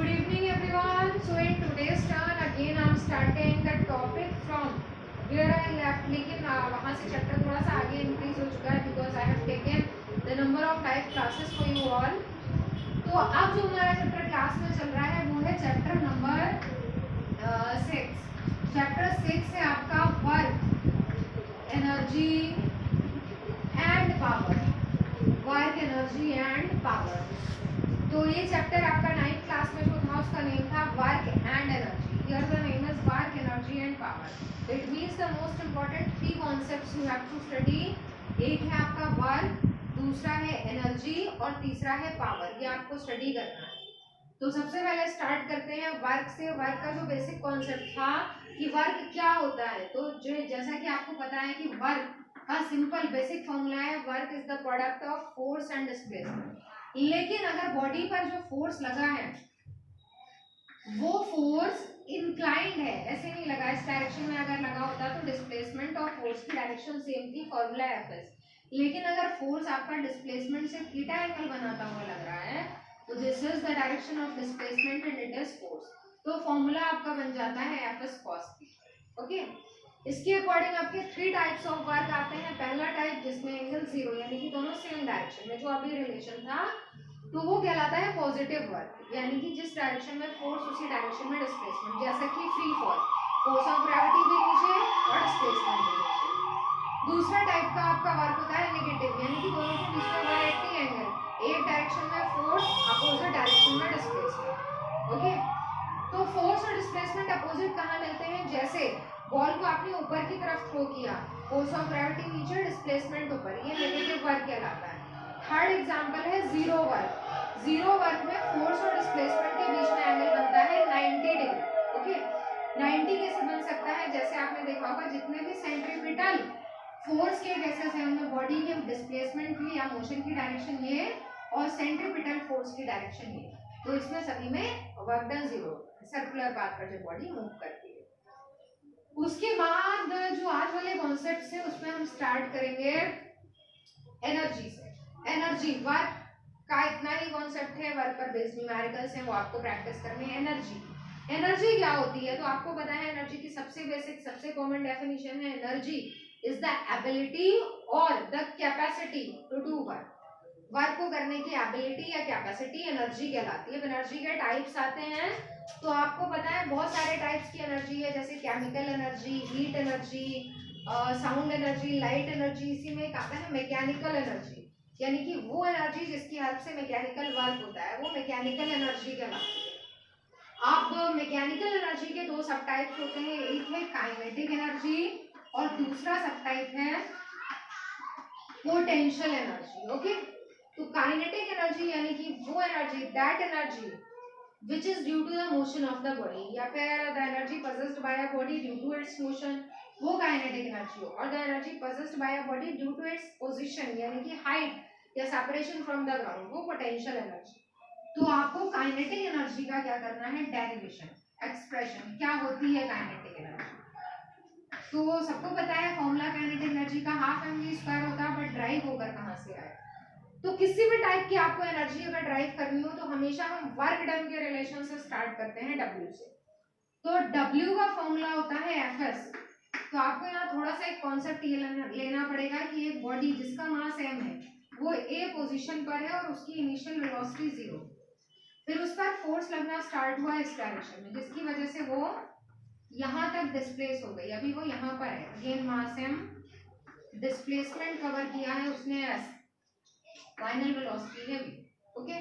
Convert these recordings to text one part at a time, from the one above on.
Good evening everyone. So in today's turn again I'm starting the topic from where I left. लेकिन वहाँ से chapter थोड़ा सा आगे इंक्रीज हो चुका है because I have taken the number of live classes for you all. तो अब जो हमारा चैप्टर क्लास में चल रहा है वो है चैप्टर नंबर 6. चैप्टर 6 है आपका work, energy and power. Work, energy and power. तो ये चैप्टर आपका 9th क्लास में जो था उसका नेम था work and energy. Here the name is work, energy and power. It means the most important 3 concepts you have to study. एक है आपका वर्क, दूसरा है एनर्जी और तीसरा है पावर. ये आपको स्टडी करना है. तो सबसे पहले स्टार्ट करते हैं वर्क से. वर्क का जो बेसिक कॉन्सेप्ट था कि वर्क क्या होता है, तो जो जैसा कि आपको पता है कि वर्क का सिंपल बेसिक फॉर्मूला है work is the product of force and displacement. लेकिन अगर बॉडी पर जो फोर्स लगा है वो फोर्स इंक्लाइंड है, ऐसे नहीं लगा, इस डायरेक्शन में अगर लगा होता तो डिस्प्लेसमेंट ऑफ फोर्स की डायरेक्शन सेम थी, फॉर्मूला एफएस. लेकिन अगर फोर्स आपका डिस्प्लेसमेंट से थीटा एंगल बनाता हुआ लग रहा है तो this is the direction of displacement and it is force. तो फॉर्मूला आपका बन जाता है एफएस कॉस थी. ओके. इसके अकॉर्डिंग आपके 3 टाइप्स ऑफ वर्क आते हैं. पहला टाइप जिसमें एंगल 0 यानी कि दोनों सेम डायरेक्शन में, जो अभी रिलेशन था, तो वो कहलाता है पॉजिटिव वर्क. यानी कि जिस डायरेक्शन में फोर्स उसी डायरेक्शन में डिस्प्लेसमेंट, जैसा कि free fall, force of gravity भी नीचे और डिस्प्लेसमेंट भी नीचे. दूसरा टाइप का आपका वर्क होता है नेगेटिव, यानी कि दोनों के बीच में 180 एंगल, एक डायरेक्शन में फोर्स, अपोजिट डायरेक्शन में डिस्प्लेसमेंट. ओके. तो फोर्स और डिस्प्लेसमेंट अपोजिट कहाँ मिलते हैं? जैसे बॉल को आपने ऊपर की तरफ थ्रो किया, फोर्स ऑफ ग्रेविटी नीचे, डिस्प्लेसमेंट ऊपर, ये नेगेटिव वर्क कहलाता है. थर्ड एग्जांपल है जीरो वर्क. जीरो वर्क में फोर्स और डिस्प्लेसमेंट के बीच में एंगल बनता है 90 डिग्री. ओके. 90 कैसे बन सकता है? जैसे आपने देखा होगा जितने भी सेंट्रीपिटल फोर्स के केसेस हैं उनमें बॉडी के डिस्प्लेसमेंट की या मोशन की डायरेक्शन ये और सेंट्रीपिटल फोर्स की डायरेक्शन ये. तो इसमें सभी में work done zero, circular path पर जो बॉडी मूव करती है. उसके बाद जो आज वाले कॉन्सेप्ट्स हैं उसमें हम स्टार्ट करेंगे एनर्जी से. एनर्जी वर्क का इतना ही कॉन्सेप्ट है, वर्क पर बेस्ड न्यूमेरिकल्स हैं, वो आपको प्रैक्टिस करनी है. एनर्जी क्या होती है? तो आपको पता है एनर्जी की सबसे बेसिक सबसे कॉमन डेफिनेशन है एनर्जी इज द एबिलिटी और the capacity to do work. Work को करने की एबिलिटी या कैपेसिटी एनर्जी कहलाती है. एनर्जी के टाइप्स आते हैं तो आपको पता है बहुत सारे टाइप्स की एनर्जी है, जैसे chemical energy, heat energy, sound energy, light energy. इसी में एक आता है मैकेनिकल एनर्जी, यानी कि वो एनर्जी जिसकी हेल्प से मैकेनिकल वर्क होता है, वो मैकेनिकल एनर्जी कहलाती है. अब मैकेनिकल एनर्जी के 2 सब टाइप्स होते हैं. एक है काइनेटिक एनर्जी और दूसरा सब टाइप है पोटेंशियल एनर्जी. ओके. तो काइनेटिक एनर्जी यानी कि वो energy, that energy which is due to the motion of the body, या फिर the energy possessed by a body due to its motion, वो काइनेटिक एनर्जी हो. और the energy possessed by a body due to its position यानी कि height या separation from the ground, वो potential energy. तो आपको काइनेटिक एनर्जी का क्या करना है? डेरिवेशन, एक्सप्रेशन क्या होती है काइनेटिक एनर्जी. तो सबको पता है फॉर्मूला काइनेटिक एनर्जी का हाफ mv स्क्वायर होता है, बट ड्राइव होकर कहाँ से आए? तो किसी भी टाइप की आपको एनर्जी अगर ड्राइव करनी हो तो हमेशा हम वर्क डन के रिलेशन से स्टार्ट करते हैं W से. तो W का फॉर्मूला होता है Fs. तो आपको यहाँ थोड़ा सा एक कॉन्सेप्ट ये लेना पड़ेगा कि एक बॉडी जिसका मास m है वो A पोजीशन पर है और उसकी इनिशियल वेलोसिटी 0, फिर उस पर फोर्स लगना स्टार्ट हुआ इस डायरेक्शन में, जिसकी वजह से वो यहाँ तक डिस्प्लेस हो गई. अभी वो यहाँ पर है, अगेन मास m, डिस्प्लेसमेंट कवर किया है उसने s, फाइनल वेलोसिटी है v. ओके.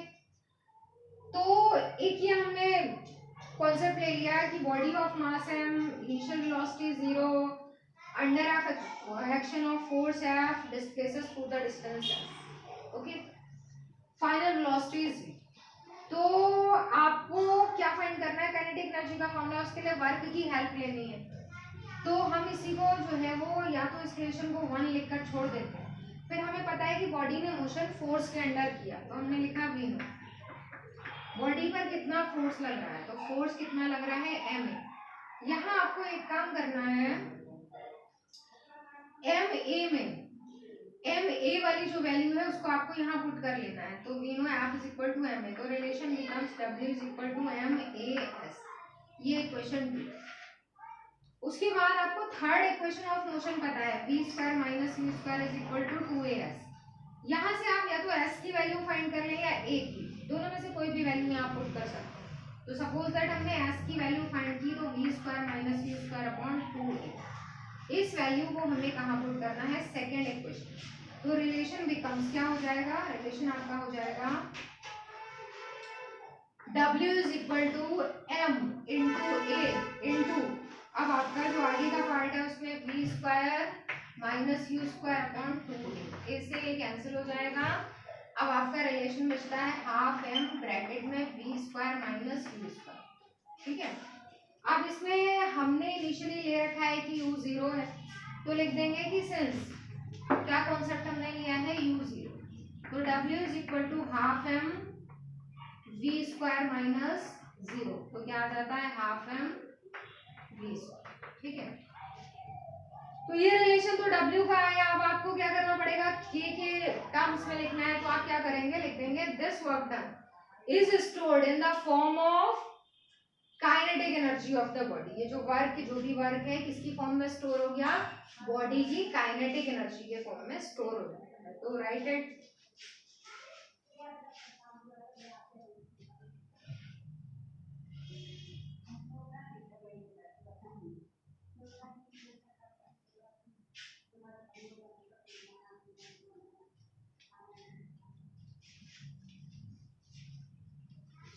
तो एक ये हमने कॉन्सेप्ट ले लिया कि body of mass m, initial velocity 0, under action of force f, displaces through the distance f. Okay. Final velocity is v. तो आपको क्या फाइंड करना है? काइनेटिक एनर्जी का फॉर्मूला, उसके लिए वर्क की हेल्प लेनी है. तो हम इसी को जो है वो या तो इस रिलेशन को 1 लिखकर छोड़ देते हैं. फिर हमें पता है कि बॉडी ने मोशन फोर्स के अंडर किया, तो हमने लिखा v नो. बॉडी पर कितना फोर्स लग रहा है? तो फोर्स कितना लग रहा है? m. यहाँ आपको एक काम करना है, m a में एम ए वाली जो वैल्यू है उसको आपको यहाँ पुट कर लेना है। तो we know F is equal to M A, तो relation becomes W is equal to M A S. ये इक्वेशन बी। उसके बाद आपको थर्ड इक्वेशन ऑफ मोशन पता है, V square minus you square is equal to 2as। यहाँ से आप या तो s की वैल्यू फाइंड कर लें या a की, दोनों में से कोई भी वैल्यू यहाँ पुट कर सकते हैं। तो सपोज दैट हमने s की वैल्यू फाइंड की, तो v square minus you square upon 2a। इस वैल्यू को हमें कहाँ पुट करना है, सेकेंड इक्वेशन। तो रिलेशन बिकम्स क्या हो जाएगा, रिलेशन आपका हो जाएगा W is equal to m into a into, अब आपका जो आगे का पार्ट है उसमें v square minus you square upon 2a, इससे ये कैंसिल हो जाएगा। अब आपका रिलेशन बचता है हाफ एम ब्रैकेट में v square minus you square, ठीक है। अब इसमें हमने इनिशियली ले रखा है कि u 0 है, तो लिख देंगे कि सिंस क्या कॉन्सेप्ट हमने लिया है u 0, तो w is equal to half m v square minus 0, तो क्या आ जाता है हाफ एम वी स्क्वायर, ठीक है। तो ये रिलेशन तो W का आया। अब आपको क्या करना पड़ेगा, K के टर्म्स में लिखना है, तो आप क्या करेंगे, लिख देंगे this work done is stored in the form of kinetic energy of the body. ये जो भी वर्क है किसकी फॉर्म में स्टोर हो गया, बॉडी की काइनेटिक एनर्जी के फॉर्म में स्टोर हो जाता है। तो right it.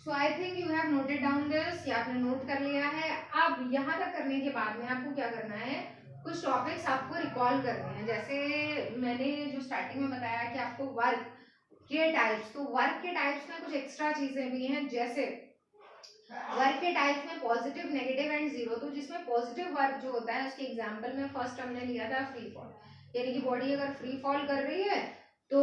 So I think you have noted down this, या आपने नोट कर लिया है। अब यहाँ तक करने के बाद में आपको क्या करना है, कुछ टॉपिक्स आपको रिकॉल करने हैं। जैसे मैंने जो स्टार्टिंग में बताया कि आपको वर्क के टाइप्स, तो वर्क के टाइप्स में कुछ एक्स्ट्रा चीजें भी हैं। जैसे वर्क के टाइप्स में पॉजिटिव, नेगेटिव एंड जीरो। तो जिसमें पॉजिटिव वर्क जो होता है उसके एग्जांपल में फर्स्ट हमने लिया था फ्री फॉल, यानी कि बॉडी अगर फ्री फॉल कर रही है तो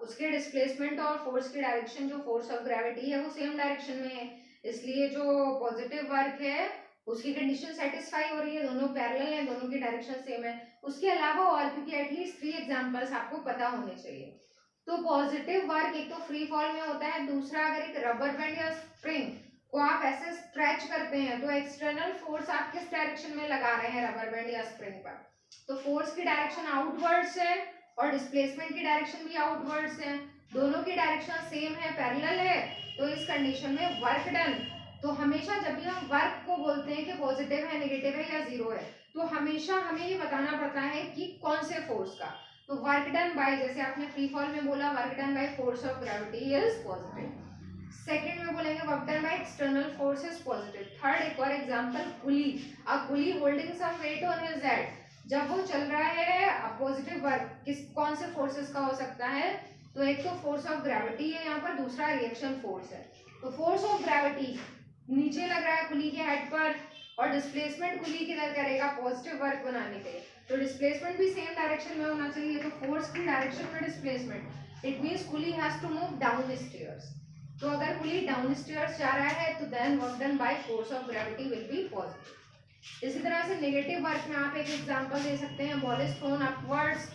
उसके डिस्प्लेसमेंट और फोर्स की डायरेक्शन, जो फोर्स ऑफ ग्रेविटी है वो सेम डायरेक्शन में है, इसलिए जो पॉजिटिव वर्क है उसकी कंडीशन सेटिस्फाई हो रही है, दोनों पैरेलल हैं, दोनों की डायरेक्शन सेम है। उसके अलावा और, क्योंकि एटलीस्ट 3 एग्जांपल्स आपको पता होने चाहिए। तो पॉजिटिव वर्क एक तो फ्री फॉल में होता है, दूसरा अगर एक रबर बैंड या स्प्रिंग को आप ऐसे स्ट्रेच करते हैं तो एक्सटर्नल फोर्स आप किस डायरेक्शन में लगा रहे हैं रबर बैंड या स्प्रिंग पर, तो फोर्स की डायरेक्शन आउटवर्ड्स है और डिस्प्लेसमेंट की डायरेक्शन भी आउटवर्ड्स है, दोनों की डायरेक्शन सेम है, पैरेलल है। तो इस कंडीशन में वर्क डन, तो हमेशा जब भी हम वर्क को बोलते हैं कि पॉजिटिव है, नेगेटिव है या जीरो है, तो हमेशा हमें ये बताना पड़ता है कि कौन से फोर्स का। तो वर्क डन बाय, जैसे आपने फ्री फॉल में बोला work done by force of gravity is positive. Second में बोलेंगे work done by external force is positive. Third एक और example, pulley, a pulley holding some weight on his head, जब वो चल रहा है पॉजिटिव वर्क किस कौन से फोर्सेस का हो सकता है, तो एक तो फोर्स ऑफ ग्रेविटी है यहाँ पर, दूसरा रिएक्शन फोर्स है। तो फोर्स ऑफ ग्रेविटी नीचे लग रहा है पुली के हेड पर और डिस्प्लेसमेंट पुली किधर करेगा, पॉजिटिव वर्क बनाने के लिए, तो डिस्प्लेसमेंट भी सेम डायरेक्शन में होना चाहिए। तो फोर्स की डायरेक्शन में displacement, it means pulley has to move downstairs. तो अगर पुली डाउन स्टेयर्स जा रहा है तो then work done by force of gravity will be positive. इसी तरह से नेगेटिव वर्क में आप एक एग्जांपल दे सकते हैं, बॉल इज थ्रोन अपवर्ड्स।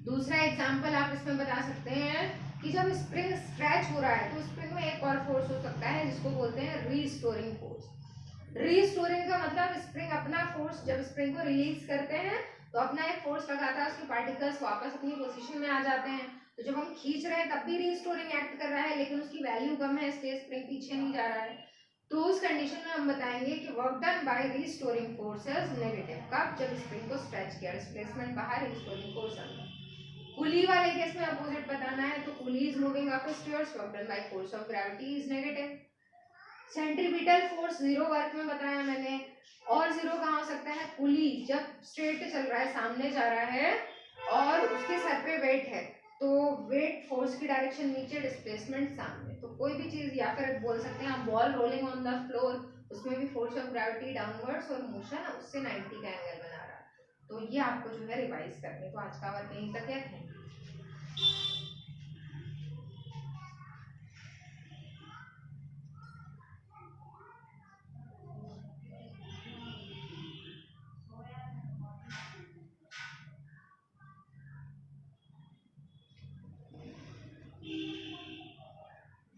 दूसरा एग्जांपल आप इसमें बता सकते हैं कि जब स्प्रिंग स्ट्रेच हो रहा है तो स्प्रिंग में एक और फोर्स हो सकता है जिसको बोलते हैं रीस्टोरिंग फोर्स। रीस्टोरिंग का मतलब स्प्रिंग अपना फोर्स, जब स्प्रिंग को रिलीज करते हैं तो अपना एक फोर्स लगाता है, उसके पार्टिकल्स वापस अपनी पोजीशन में आ जाते हैं। तो जब हम खींच रहे हैं तब भी रीस्टोरिंग एक्ट कर रहा है, लेकिन उसकी वैल्यू कम है इसलिए स्प्रिंग पीछे नहीं जा रहा है। तो उस कंडीशन में हम बताएंगे कि work done bye restoring force is negative. कब, जब स्प्रिंग को स्ट्रेच किया, डिस्प्लेसमेंट बाहर, रीस्टोरिंग फोर्स अंदर। पुली वाले केस में अपोजिट बताना है, तो pulley is moving up stairs, work done by force of gravity is negative. Centripetal force zero work में बताया मैंने, और जीरो कहाँ हो सकता है, पुली जब स्ट्रेट चल रहा है, सामने जा रहा है और उसके सर पे वेट है, तो वेट फोर्स की डायरेक्शन नीचे, डिस्प्लेसमेंट सामने। तो कोई भी चीज, या फिर बोल सकते हैं आप ball rolling on the floor, उसमें भी फोर्स ऑफ ग्रेविटी डाउनवर्ड्स और मोशन उससे 90 का एंगल बना रहा है। तो ये आपको जो है रिवाइज करनी है। तो आज का वर्क यहीं तक है।